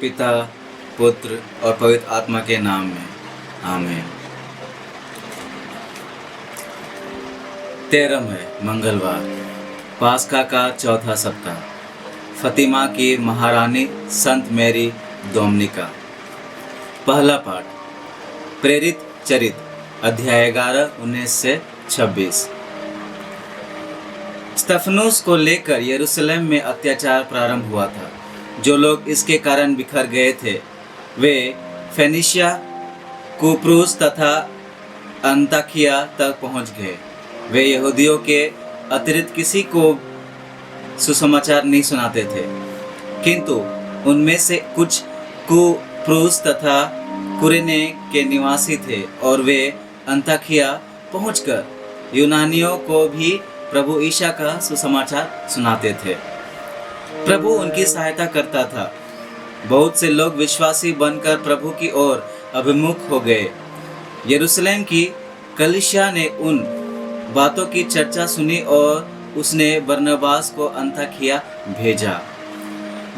पिता, पुत्र और पवित्र आत्मा के नाम में आमीन। 13वें मंगलवार, पास्का का चौथा सप्ताह, फतिमा की महारानी संत मैरी डोमिनिका। पहला पाठ, प्रेरित चरित्र अध्याय 11 19 से 26। स्तेफनुस को लेकर यरूशलेम में अत्याचार प्रारंभ हुआ था। जो लोग इसके कारण बिखर गए थे वे फेनिशिया, कुप्रुस तथा अंताकिया तक पहुंच गए। वे यहूदियों के अतिरिक्त किसी को सुसमाचार नहीं सुनाते थे, किंतु उनमें से कुछ कुप्रुस तथा कुरेने के निवासी थे और वे अंताकिया पहुंचकर यूनानियों को भी प्रभु ईसा का सुसमाचार सुनाते थे। प्रभु उनकी सहायता करता था। बहुत से लोग विश्वासी बनकर प्रभु की ओर अभिमुख हो गए। यरूशलेम की कलीसिया ने उन बातों की चर्चा सुनी और उसने बरनबास को अंताकिया भेजा।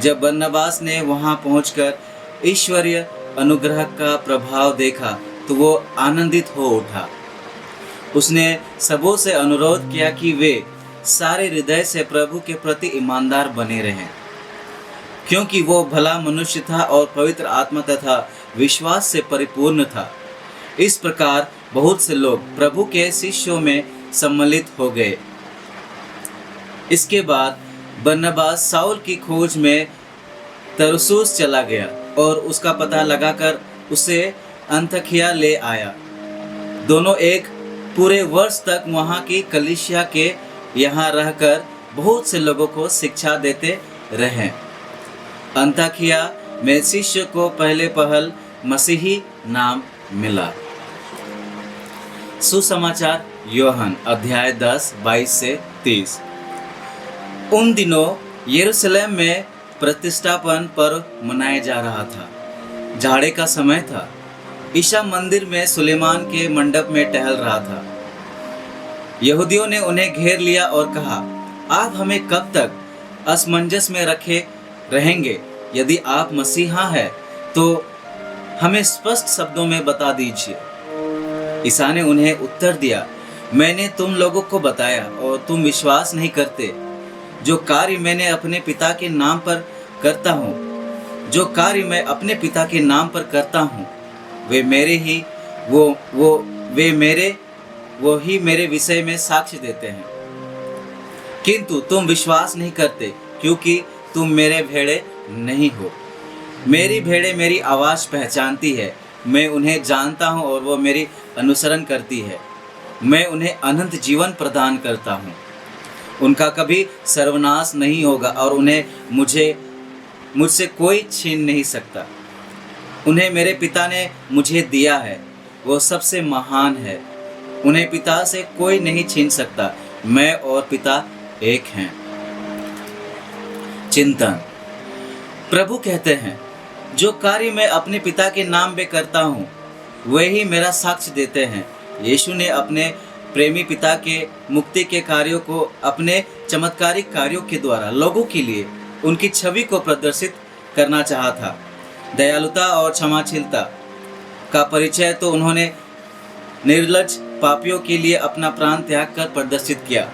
जब बरनबास ने वहां पहुंचकर ईश्वरीय अनुग्रह का प्रभाव देखा तो वो आनंदित हो उठा। उसने सबों से अनुरोध किया कि वे सारे हृदय से प्रभु के प्रति ईमानदार बने रहें, क्योंकि वो भला मनुष्य था और पवित्र आत्मा तथा विश्वास से परिपूर्ण था। इस प्रकार बहुत से लोग प्रभु के शिष्यों में सम्मिलित हो गए। इसके बाद बरनबास शाऊल की खोज में तरसुस चला गया और उसका पता लगाकर उसे अंताकिया ले आया। दोनों एक पूरे वर्ष तक वहाँ की कलीसिया के यहाँ रहकर बहुत से लोगों को शिक्षा देते रहे। अंताकिया में शिष्य को पहले पहल मसीही नाम मिला। सुसमाचार यूहन्ना अध्याय 10 22 से 30। उन दिनों यरूशलेम में प्रतिष्ठापन पर्व मनाया जा रहा था। जाड़े का समय था। ईसा मंदिर में सुलेमान के मंडप में टहल रहा था। यहूदियों ने उन्हें घेर लिया और कहा, आप हमें कब तक असमंजस में रखे रहेंगे? यदि आप मसीहा हैं तो हमें स्पष्ट शब्दों में बता दीजिए। ईसा ने उन्हें उत्तर दिया, मैंने तुम लोगों को बताया और तुम विश्वास नहीं करते। जो कार्य मैंने अपने पिता के नाम पर करता हूँ वे मेरे विषय में साक्ष्य देते हैं। किंतु तुम विश्वास नहीं करते, क्योंकि तुम मेरे भेड़े नहीं हो। मेरी भेड़ें मेरी आवाज़ पहचानती है। मैं उन्हें जानता हूँ और वो मेरी अनुसरण करती है। मैं उन्हें अनंत जीवन प्रदान करता हूँ। उनका कभी सर्वनाश नहीं होगा और उन्हें मुझसे कोई छीन नहीं सकता। उन्हें मेरे पिता ने मुझे दिया है। वो सबसे महान है। उन्हें पिता से कोई नहीं छीन सकता। मैं और पिता एक हैं। चिंतन। प्रभु कहते हैं, जो कार्य मैं अपने पिता के नाम में करता हूँ वही मेरा साक्ष्य देते हैं। यीशु ने अपने प्रेमी पिता के मुक्ति के कार्यों को अपने चमत्कारिक कार्यों के द्वारा लोगों के लिए उनकी छवि को प्रदर्शित करना चाहा था। दयालुता और क्षमाशीलता का परिचय तो उन्होंने निर्लज्ज पापियों के लिए अपना प्राण त्याग कर प्रदर्शित किया।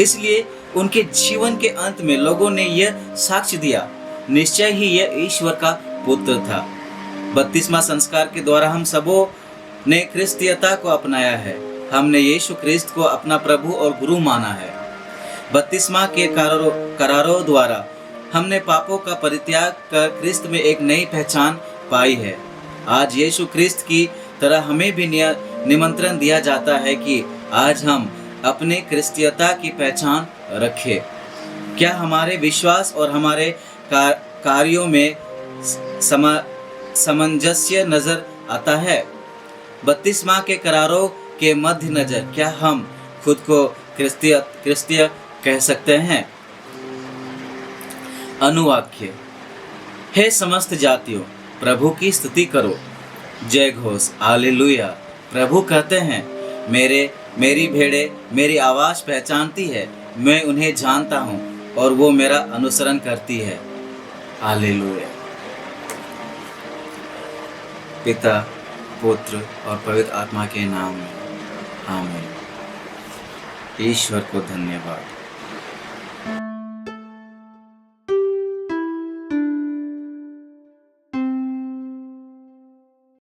इसलिए उनके जीवन के अंत में लोगों ने यह साक्ष्य दिया, निश्चय ही यह ईश्वर का पुत्र था। बपतिस्मा संस्कार के द्वारा हम सबों ने क्रिस्तीयता को अपनाया है। हमने यीशु क्रिस्त को अपना प्रभु और गुरु माना है। बपतिस्मा के करारों द्वारा हमने पापों का परित्याग कर क्रिस्त में एक नई पहचान पाई है। आज यीशु क्रिस्त की तरह हमें भी निमंत्रण दिया जाता है कि आज हम अपने क्रिस्तीयता की पहचान रखें। क्या हमारे विश्वास और हमारे कार्यों में सामंजस्य नजर आता है? बपतिस्मा के करारों के मध्य नजर क्या हम खुद को क्रिस्तीय कह सकते हैं? अनुवाक्य। हे समस्त जातियों, प्रभु की स्तुति करो। जय घोष, हालेलुया। प्रभु कहते हैं, मेरी भेड़ें मेरी आवाज़ पहचानती है। मैं उन्हें जानता हूँ और वो मेरा अनुसरण करती है। हालेलुया। पिता, पुत्र और पवित्र आत्मा के नाम में आमीन। ईश्वर को धन्यवाद।